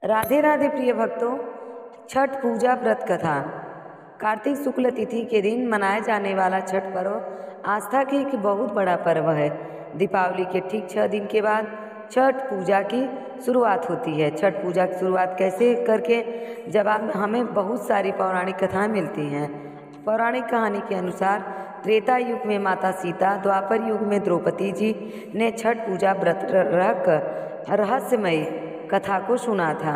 राधे राधे प्रिय भक्तों, छठ पूजा व्रत कथा। कार्तिक शुक्ल तिथि के दिन मनाए जाने वाला छठ पर्व आस्था की एक बहुत बड़ा पर्व है। दीपावली के ठीक 6 दिन के बाद छठ पूजा की शुरुआत होती है। छठ पूजा की शुरुआत कैसे करके जब हमें बहुत सारी पौराणिक कथाएं मिलती हैं। पौराणिक कहानी के अनुसार त्रेता युग में माता सीता, द्वापर युग में द्रौपदी जी ने छठ पूजा व्रत रख रहस्यमयी कथा को सुना था।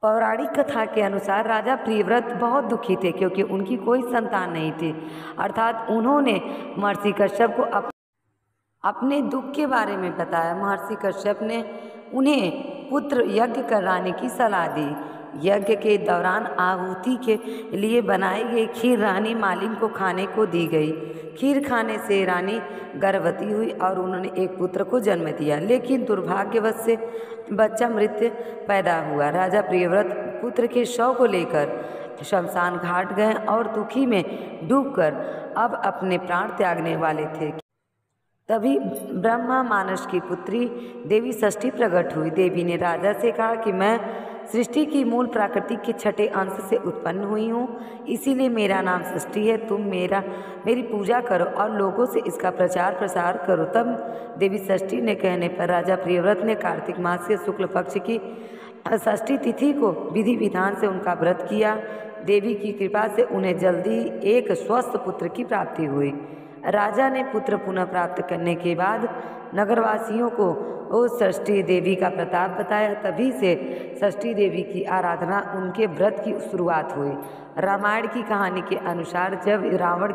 पौराणिक कथा के अनुसार राजा प्रियव्रत बहुत दुखी थे क्योंकि उनकी कोई संतान नहीं थी, अर्थात उन्होंने महर्षि कश्यप को अपने दुख के बारे में बताया। महर्षि कश्यप ने उन्हें पुत्र यज्ञ कराने की सलाह दी। यज्ञ के दौरान आहुति के लिए बनाई गई खीर रानी मालिन को खाने को दी गई। खीर खाने से रानी गर्भवती हुई और उन्होंने एक पुत्र को जन्म दिया, लेकिन दुर्भाग्यवश से बच्चा मृत पैदा हुआ। राजा प्रियव्रत पुत्र के शव को लेकर शमशान घाट गए और दुखी में डूबकर अब अपने प्राण त्यागने वाले थे। तभी ब्रह्मा मानस की पुत्री देवी षष्ठी प्रकट हुई। देवी ने राजा से कहा कि मैं सृष्टि की मूल प्रकृति के छठे अंश से उत्पन्न हुई हूँ, इसीलिए मेरा नाम षष्ठी है। तुम मेरी पूजा करो और लोगों से इसका प्रचार प्रसार करो। तब देवी षष्ठी ने कहने पर राजा प्रियव्रत ने कार्तिक मास के शुक्ल पक्ष की षष्ठी तिथि को विधि विधान से उनका व्रत किया। देवी की कृपा से उन्हें जल्दी एक स्वस्थ पुत्र की प्राप्ति हुई। राजा ने पुत्र पुनः प्राप्त करने के बाद नगरवासियों को उस षष्ठी देवी का प्रताप बताया। तभी से षष्ठी देवी की आराधना, उनके व्रत की शुरुआत हुई। रामायण की कहानी के अनुसार जब रावण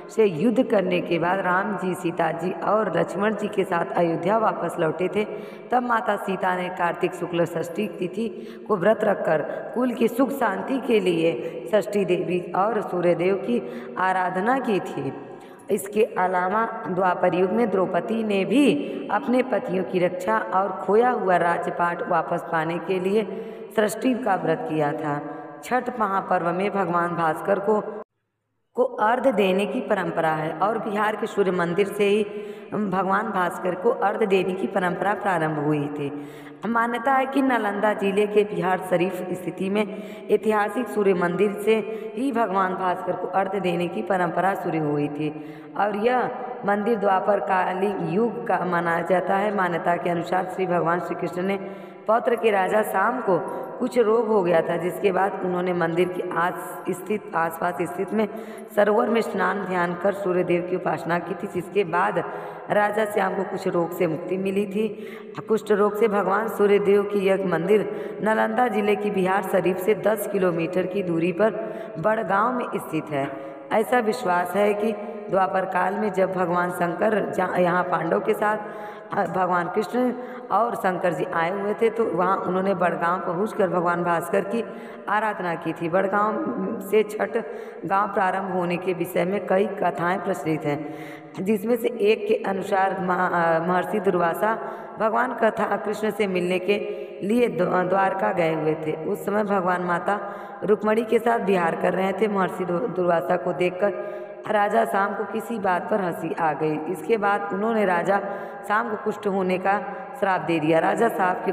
से युद्ध करने के बाद राम जी, सीता जी और लक्ष्मण जी के साथ अयोध्या वापस लौटे थे, तब माता सीता ने कार्तिक शुक्ल षष्ठी तिथि को व्रत रखकर कुल की सुख शांति के लिए षष्ठी देवी और सूर्यदेव की आराधना की थी। इसके अलावा द्वापर युग में द्रौपदी ने भी अपने पतियों की रक्षा और खोया हुआ राज्यपाट वापस पाने के लिए षष्ठी का व्रत किया था। छठ महापर्व में भगवान भास्कर को अर्घ्य देने की परंपरा है और बिहार के सूर्य मंदिर से ही भगवान भास्कर को अर्घ्य देने की परंपरा प्रारंभ हुई थी। मान्यता है कि नालंदा जिले के बिहार शरीफ स्थिति में ऐतिहासिक सूर्य मंदिर से ही भगवान भास्कर को अर्घ्य देने की परंपरा शुरू हुई थी और यह मंदिर द्वापर काली युग का माना जाता है। मान्यता के अनुसार श्री भगवान श्री कृष्ण ने पौत्र के राजा शाम को कुछ रोग हो गया था, जिसके बाद उन्होंने मंदिर के आसपास स्थित में सरोवर में स्नान ध्यान कर सूर्यदेव की उपासना की थी, जिसके बाद राजा श्याम को कुछ रोग से मुक्ति मिली थी। कुष्ठ रोग से भगवान सूर्यदेव की यह मंदिर नालंदा जिले की बिहार शरीफ से 10 किलोमीटर की दूरी पर बड़गांव में स्थित है। ऐसा विश्वास है कि द्वापर काल में जब भगवान शंकर यहाँ पांडव के साथ भगवान कृष्ण और शंकर जी आए हुए थे, तो वहाँ उन्होंने बड़गांव पहुंचकर भगवान भास्कर की आराधना की थी। बड़गांव से छठ गांव प्रारंभ होने के विषय में कई कथाएं प्रचलित हैं, जिसमें से एक के अनुसार महर्षि दुर्वासा भगवान कृष्ण से मिलने के लिए द्वारका गए हुए थे। उस समय भगवान माता रुक्मणी के साथ विहार कर रहे थे। महर्षि दुर्वासा को देखकर राजा शाम को किसी बात पर हंसी आ गई। इसके बाद उन्होंने राजा शाम को कुष्ठ होने का श्राप दे दिया। राजा साहब के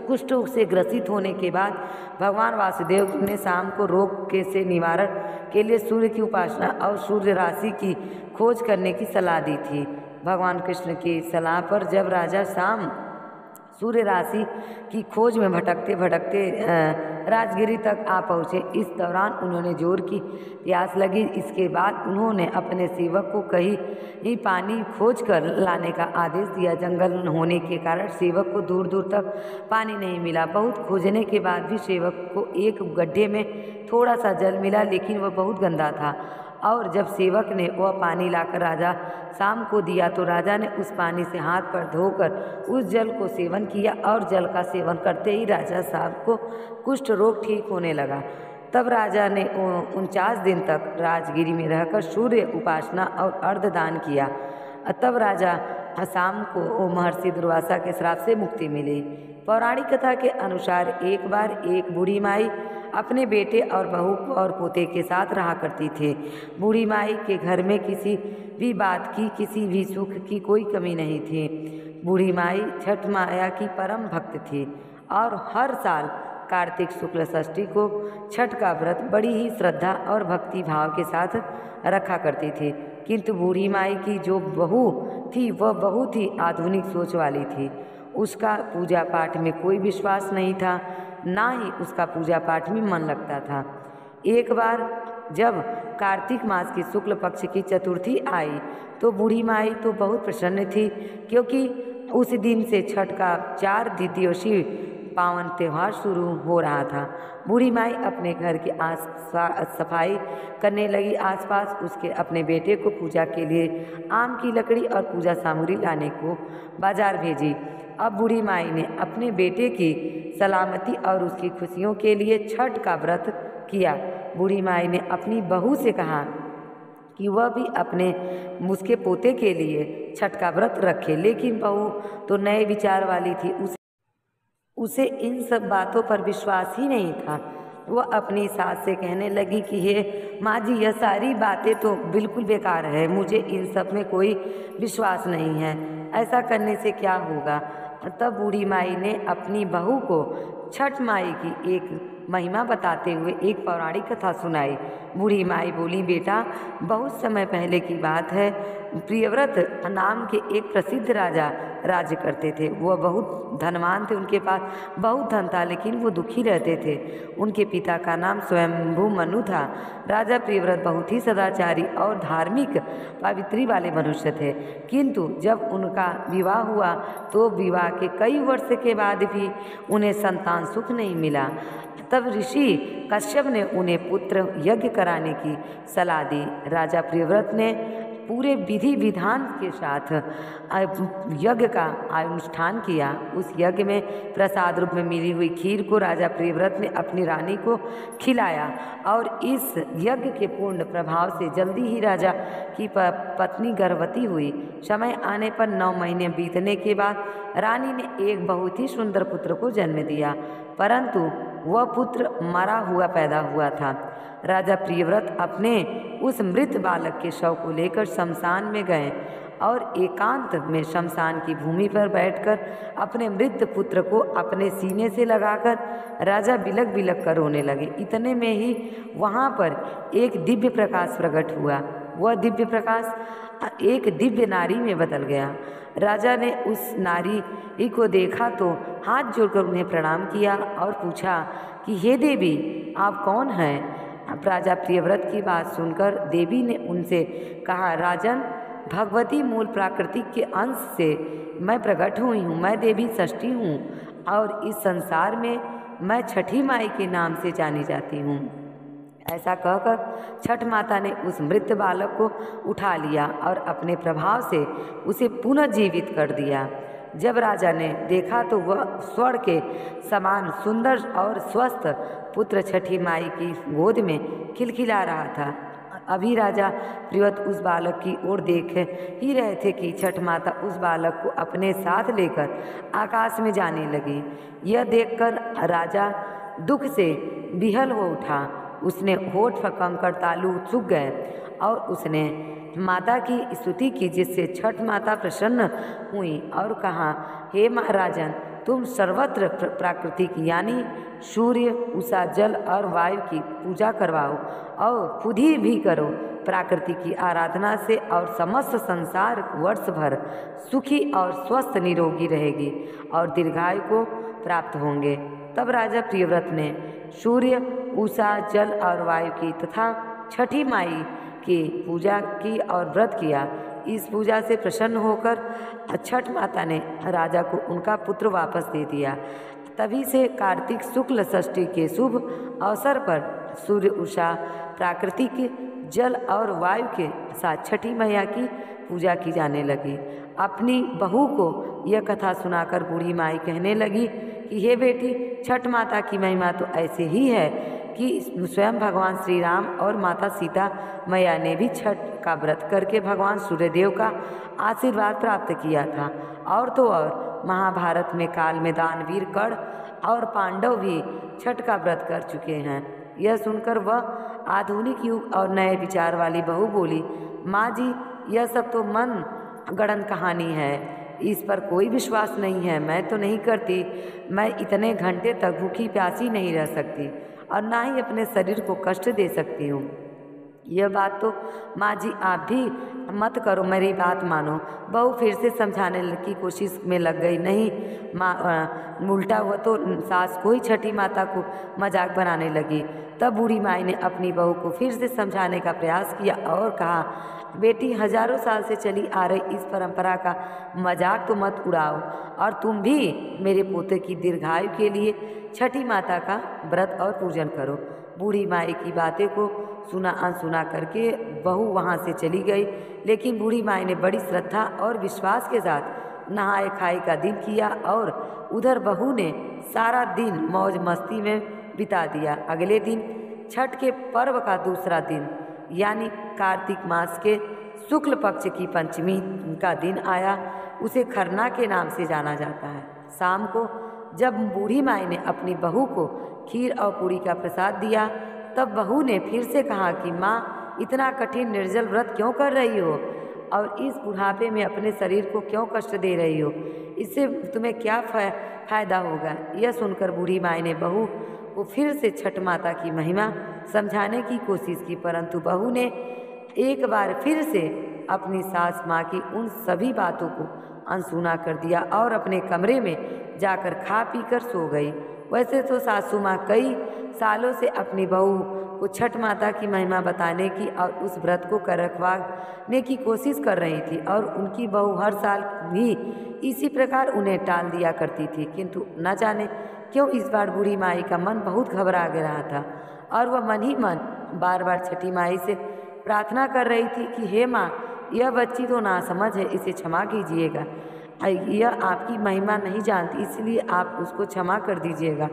कुष्ठ से ग्रसित होने के बाद भगवान वासुदेव ने शाम को रोग से निवारण के लिए सूर्य की उपासना और सूर्य राशि की खोज करने की सलाह दी थी। भगवान कृष्ण की सलाह पर जब राजा शाम सूर्य राशि की खोज में भटकते भटकते राजगिरी तक आ पहुँचे। इस दौरान उन्होंने जोर की प्यास लगी। इसके बाद उन्होंने अपने सेवक को कहीं ही पानी खोज कर लाने का आदेश दिया। जंगल होने के कारण सेवक को दूर दूर तक पानी नहीं मिला। बहुत खोजने के बाद भी सेवक को एक गड्ढे में थोड़ा सा जल मिला, लेकिन वह बहुत गंदा था। और जब सेवक ने वह पानी लाकर राजा शाम को दिया तो राजा ने उस पानी से हाथ पर धोकर उस जल को सेवन किया और जल का सेवन करते ही राजा साहब को कुष्ठ रोग ठीक होने लगा। तब राजा ने 49 दिन तक राजगिरी में रहकर सूर्य उपासना और अर्घ्य दान किया। तब राजा शाम को महर्षि दुर्वासा के श्राप से मुक्ति मिली। पौराणिक कथा के अनुसार एक बार एक बूढ़ी माई अपने बेटे और बहू और पोते के साथ रहा करती थी। बूढ़ी माई के घर में किसी भी बात की, किसी भी सुख की कोई कमी नहीं थी। बूढ़ी माई छठ माया की परम भक्त थी और हर साल कार्तिक शुक्ल षष्ठी को छठ का व्रत बड़ी ही श्रद्धा और भक्ति भाव के साथ रखा करती थी। किंतु बूढ़ी माई की जो बहू थी वह बहुत ही आधुनिक सोच वाली थी। उसका पूजा पाठ में कोई विश्वास नहीं था, ना ही उसका पूजा पाठ में मन लगता था। एक बार जब कार्तिक मास की शुक्ल पक्ष की चतुर्थी आई तो बूढ़ी माई तो बहुत प्रसन्न थी, क्योंकि उस दिन से छठ का 4 दिवसीय पावन त्यौहार शुरू हो रहा था। बूढ़ी माई अपने घर की सफाई करने लगी। आसपास उसके अपने बेटे को पूजा के लिए आम की लकड़ी और पूजा सामग्री लाने को बाजार भेजी। अब बूढ़ी माई ने अपने बेटे की सलामती और उसकी खुशियों के लिए छठ का व्रत किया। बूढ़ी माई ने अपनी बहू से कहा कि वह भी उसके पोते के लिए छठ का व्रत रखे, लेकिन बहू तो नए विचार वाली थी। उसे इन सब बातों पर विश्वास ही नहीं था। वह अपनी सास से कहने लगी कि हे माँ जी, यह सारी बातें तो बिल्कुल बेकार है, मुझे इन सब में कोई विश्वास नहीं है, ऐसा करने से क्या होगा। तब बूढ़ी माई ने अपनी बहू को छठ माई की एक महिमा बताते हुए एक पौराणिक कथा सुनाई। बूढ़ी माई बोली, बेटा, बहुत समय पहले की बात है, प्रियव्रत नाम के एक प्रसिद्ध राजा राज्य करते थे। वह बहुत धनवान थे, उनके पास बहुत धन था, लेकिन वो दुखी रहते थे। उनके पिता का नाम स्वयंभू मनु था। राजा प्रियव्रत बहुत ही सदाचारी और धार्मिक पवित्री वाले मनुष्य थे, किंतु जब उनका विवाह हुआ तो विवाह के कई वर्ष के बाद भी उन्हें संतान सुख नहीं मिला। तब ऋषि कश्यप ने उन्हें पुत्र यज्ञ कराने की सलाह दी। राजा प्रियव्रत ने पूरे विधि विधान के साथ यज्ञ का अनुष्ठान किया। उस यज्ञ में प्रसाद रूप में मिली हुई खीर को राजा प्रियव्रत ने अपनी रानी को खिलाया और इस यज्ञ के पूर्ण प्रभाव से जल्दी ही राजा की पत्नी गर्भवती हुई। समय आने पर 9 महीने बीतने के बाद रानी ने एक बहुत ही सुंदर पुत्र को जन्म दिया, परंतु वह पुत्र मरा हुआ पैदा हुआ था। राजा प्रियव्रत अपने उस मृत बालक के शव को लेकर शमशान में गए और एकांत में शमशान की भूमि पर बैठकर अपने मृत पुत्र को अपने सीने से लगाकर राजा बिलक बिलक कर रोने लगे। इतने में ही वहाँ पर एक दिव्य प्रकाश प्रकट हुआ। वह दिव्य प्रकाश एक दिव्य नारी में बदल गया। राजा ने उस नारी को देखा तो हाथ जोड़कर उन्हें प्रणाम किया और पूछा कि हे देवी, आप कौन हैं। राजा प्रियव्रत की बात सुनकर देवी ने उनसे कहा, राजन, भगवती मूल प्राकृतिक के अंश से मैं प्रकट हुई हूँ। मैं देवी षष्ठी हूँ और इस संसार में मैं छठी माई के नाम से जानी जाती हूँ। ऐसा कहकर छठ माता ने उस मृत बालक को उठा लिया और अपने प्रभाव से उसे पुनः जीवित कर दिया। जब राजा ने देखा तो वह स्वर्ण के समान सुंदर और स्वस्थ पुत्र छठी माई की गोद में खिलखिला रहा था। अभी राजा प्रियव्रत उस बालक की ओर देख ही रहे थे कि छठ माता उस बालक को अपने साथ लेकर आकाश में जाने लगी। यह देखकर राजा दुख से विह्वल हो उठा। उसने होठ फकमकर तालू सूख गए और उसने माता की स्तुति की, जिससे छठ माता प्रसन्न हुई और कहा, हे महाराजन, तुम सर्वत्र प्राकृतिक यानी सूर्य, उषा, जल और वायु की पूजा करवाओ और खुद ही भी करो। प्रकृति की आराधना से और समस्त संसार वर्ष भर सुखी और स्वस्थ निरोगी रहेगी और दीर्घायु को प्राप्त होंगे। तब राजा प्रियव्रत ने सूर्य, उषा, जल और वायु की तथा छठी माई की पूजा की और व्रत किया। इस पूजा से प्रसन्न होकर छठ माता ने राजा को उनका पुत्र वापस दे दिया। तभी से कार्तिक शुक्ल षष्ठी के शुभ अवसर पर सूर्य, उषा, प्राकृतिक जल और वायु के साथ छठी मैया की पूजा की जाने लगी। अपनी बहू को यह कथा सुनाकर बूढ़ी माई कहने लगी कि हे बेटी, छठ माता की महिमा तो ऐसे ही है कि स्वयं भगवान श्री राम और माता सीता मैया ने भी छठ का व्रत करके भगवान सूर्यदेव का आशीर्वाद प्राप्त किया था। और तो और महाभारत में काल में दानवीर कर्ण और पांडव भी छठ का व्रत कर चुके हैं। यह सुनकर वह आधुनिक युग और नए विचार वाली बहू बोली, माँ जी, यह सब तो मन गढ़ंत कहानी है। इस पर कोई विश्वास नहीं है। मैं तो नहीं करती। मैं इतने घंटे तक भूखी प्यासी नहीं रह सकती और ना ही अपने शरीर को कष्ट दे सकती हूँ। यह बात तो माँ जी आप भी मत करो, मेरी बात मानो। बहू फिर से समझाने की कोशिश में लग गई। नहीं माँ, उल्टा हुआ तो सास को ही छठी माता को मजाक बनाने लगी। तब बूढ़ी माई ने अपनी बहू को फिर से समझाने का प्रयास किया और कहा, बेटी, हजारों साल से चली आ रही इस परंपरा का मजाक तो मत उड़ाओ और तुम भी मेरे पोते की दीर्घायु के लिए छठी माता का व्रत और पूजन करो। बूढ़ी माई की बातें को सुना अनसुना करके बहू वहाँ से चली गई। लेकिन बूढ़ी माई ने बड़ी श्रद्धा और विश्वास के साथ नहाए खाए का दिन किया और उधर बहू ने सारा दिन मौज मस्ती में बिता दिया। अगले दिन छठ के पर्व का दूसरा दिन यानी कार्तिक मास के शुक्ल पक्ष की पंचमी का दिन आया। उसे खरना के नाम से जाना जाता है। शाम को जब बूढ़ी माई ने अपनी बहू को खीर और पूरी का प्रसाद दिया, तब बहू ने फिर से कहा कि माँ, इतना कठिन निर्जल व्रत क्यों कर रही हो और इस बुढ़ापे में अपने शरीर को क्यों कष्ट दे रही हो? इससे तुम्हें क्या फायदा होगा? यह सुनकर बूढ़ी माई ने बहू को फिर से छठ माता की महिमा समझाने की कोशिश की, परंतु बहू ने एक बार फिर से अपनी सास माँ की उन सभी बातों को अनसुना कर दिया और अपने कमरे में जाकर खा पी कर सो गई। वैसे तो सासू माँ कई सालों से अपनी बहू को छठ माता की महिमा बताने की और उस व्रत को कर रखवाने की कोशिश कर रही थी और उनकी बहू हर साल भी इसी प्रकार उन्हें टाल दिया करती थी। किंतु न जाने क्यों इस बार बूढ़ी माई का मन बहुत घबरा रहा था और वह मन ही मन बार बार छठी माई से प्रार्थना कर रही थी कि हे माँ, यह बच्ची तो नासमझ है, इसे क्षमा कीजिएगा। यह आपकी महिमा नहीं जानती, इसलिए आप उसको क्षमा कर दीजिएगा।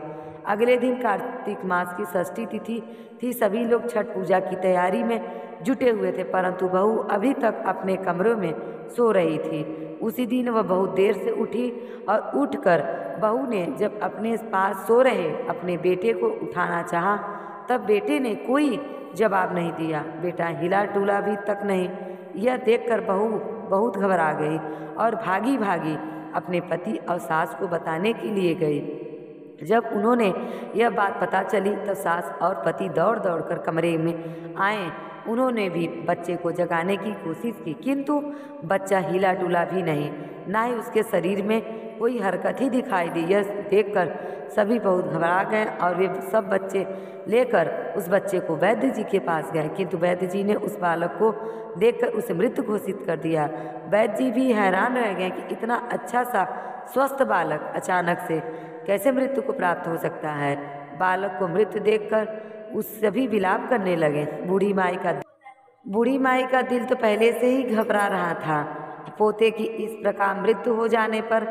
अगले दिन कार्तिक मास की षष्ठी तिथि थी। सभी लोग छठ पूजा की तैयारी में जुटे हुए थे, परंतु बहू अभी तक अपने कमरों में सो रही थी। उसी दिन वह बहुत देर से उठी और उठकर बहू ने जब अपने पास सो रहे अपने बेटे को उठाना चाहा, तब बेटे ने कोई जवाब नहीं दिया। बेटा हिला डुला भी तक नहीं। यह देखकर बहू बहुत घबरा गई और भागी भागी अपने पति और सास को बताने के लिए गई। जब उन्होंने यह बात पता चली तब सास और पति दौड़ दौड़ कर कमरे में आए। उन्होंने भी बच्चे को जगाने की कोशिश की, किंतु बच्चा हिला डुला भी नहीं, ना ही उसके शरीर में कोई हरकत ही दिखाई दी। यह देखकर सभी बहुत घबरा गए और वे सब बच्चे लेकर उस बच्चे को वैद्य जी के पास गए, किंतु वैद्य जी ने उस बालक को देखकर उसे मृत घोषित कर दिया। वैद्य जी भी हैरान रह गए कि इतना अच्छा सा स्वस्थ बालक अचानक से कैसे मृत्यु को प्राप्त हो सकता है। बालक को मृत देखकर उस सभी विलाप करने लगे। बूढ़ी माई का दिल तो पहले से ही घबरा रहा था। पोते की इस प्रकार मृत्यु हो जाने पर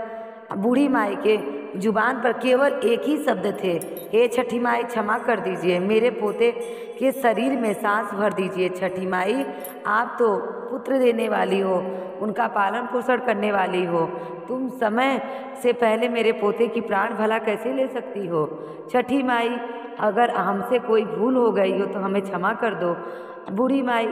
बूढ़ी माई के जुबान पर केवल एक ही शब्द थे, हे छठी माई, क्षमा कर दीजिए, मेरे पोते के शरीर में सांस भर दीजिए। छठी माई, आप तो पुत्र देने वाली हो, उनका पालन पोषण करने वाली हो, तुम समय से पहले मेरे पोते की प्राण भला कैसे ले सकती हो? छठी माई, अगर हमसे कोई भूल हो गई हो तो हमें क्षमा कर दो। बूढ़ी माई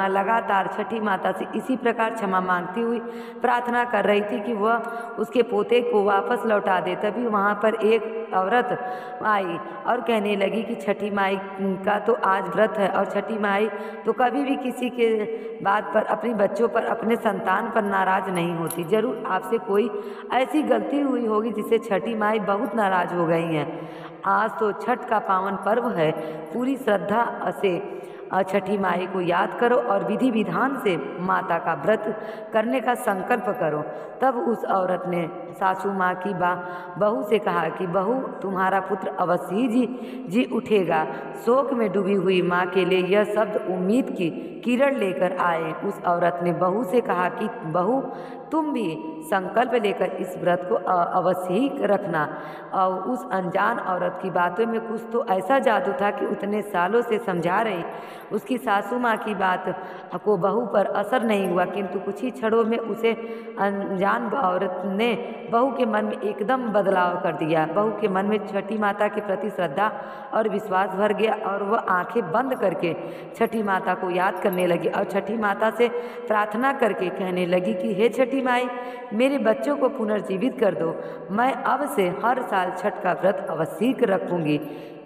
लगातार छठी माता से इसी प्रकार क्षमा मांगती हुई प्रार्थना कर रही थी कि वह उसके पोते को वापस लौटा दे। तभी वहाँ पर एक औरत आई और कहने लगी कि छठी माई का तो आज व्रत है और छठी माई तो कभी भी किसी के बात पर, अपने बच्चों पर, अपने संतान पर नाराज नहीं होती। जरूर आपसे कोई ऐसी गलती हुई होगी जिससे छठी माई बहुत नाराज हो गई हैं। आज तो छठ का पावन पर्व है, पूरी श्रद्धा से छठी माई को याद करो और विधि विधान से माता का व्रत करने का संकल्प करो। तब उस औरत ने सासू माँ की बहू से कहा कि बहू, तुम्हारा पुत्र अवश्य ही जी उठेगा। शोक में डूबी हुई माँ के लिए यह शब्द उम्मीद की किरण लेकर आए। उस औरत ने बहू से कहा कि बहू, तुम भी संकल्प लेकर इस व्रत को अवश्य ही रखना। और उस अनजान औरत की बातों में कुछ तो ऐसा जादू था कि उतने सालों से समझा रही उसकी सासू माँ की बात को बहू पर असर नहीं हुआ, किंतु कुछ ही क्षणों में उसे अनजान औरत ने बहू के मन में एकदम बदलाव कर दिया। बहू के मन में छठी माता के प्रति श्रद्धा और विश्वास भर गया और वह आंखें बंद करके छठी माता को याद करने लगी और छठी माता से प्रार्थना करके कहने लगी कि हे छठी माई, मेरे बच्चों को पुनर्जीवित कर दो। मैं अब से हर साल छठ का व्रत अवश्य रखूंगी।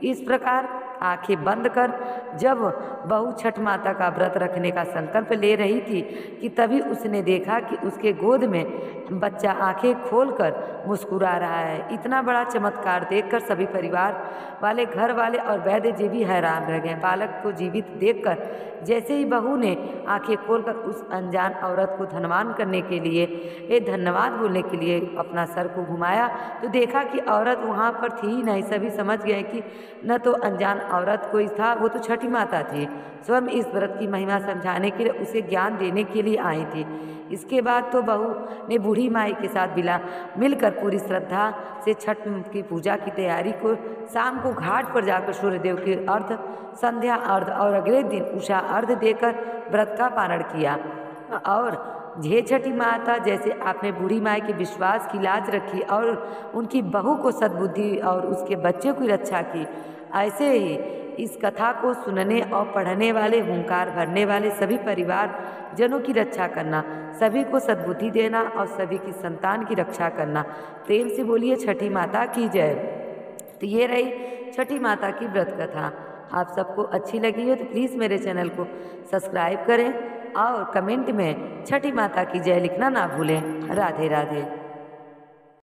इस प्रकार आंखें बंद कर जब बहू छठ माता का व्रत रखने का संकल्प ले रही थी कि तभी उसने देखा कि उसके गोद में बच्चा आंखें खोलकर मुस्कुरा रहा है। इतना बड़ा चमत्कार देखकर सभी परिवार वाले, घर वाले और वैद्य जी भी हैरान रह गए। बालक को जीवित देखकर जैसे ही बहू ने आंखें खोलकर उस अनजान औरत को धन्यवाद करने के लिए, धन्यवाद बोलने के लिए अपना सर को घुमाया तो देखा कि औरत वहाँ पर थी ही नहीं। सभी समझ गए कि न तो अनजान औरत कोई था, वो तो छठी माता थी। स्वयं इस व्रत की महिमा समझाने के लिए, उसे ज्ञान देने के लिए आई थी। इसके बाद तो बहू ने बूढ़ी माई के साथ मिलकर पूरी श्रद्धा से छठ की पूजा की तैयारी को शाम को घाट पर जाकर सूर्यदेव के अर्घ, संध्या अर्घ और अगले दिन उषा अर्घ देकर व्रत का पारण किया। और हे छठी माता, जैसे आपने बूढ़ी माई के विश्वास की लाज रखी और उनकी बहू को सद्बुद्धि और उसके बच्चे की रक्षा की, ऐसे ही इस कथा को सुनने और पढ़ने वाले, हुंकार भरने वाले सभी परिवार जनों की रक्षा करना, सभी को सद्बुद्धि देना और सभी की संतान की रक्षा करना। प्रेम से बोलिए छठी माता की जय। तो ये रही छठी माता की व्रत कथा। आप सबको अच्छी लगी हो तो प्लीज़ मेरे चैनल को सब्सक्राइब करें और कमेंट में छठी माता की जय लिखना ना भूलें। राधे राधे।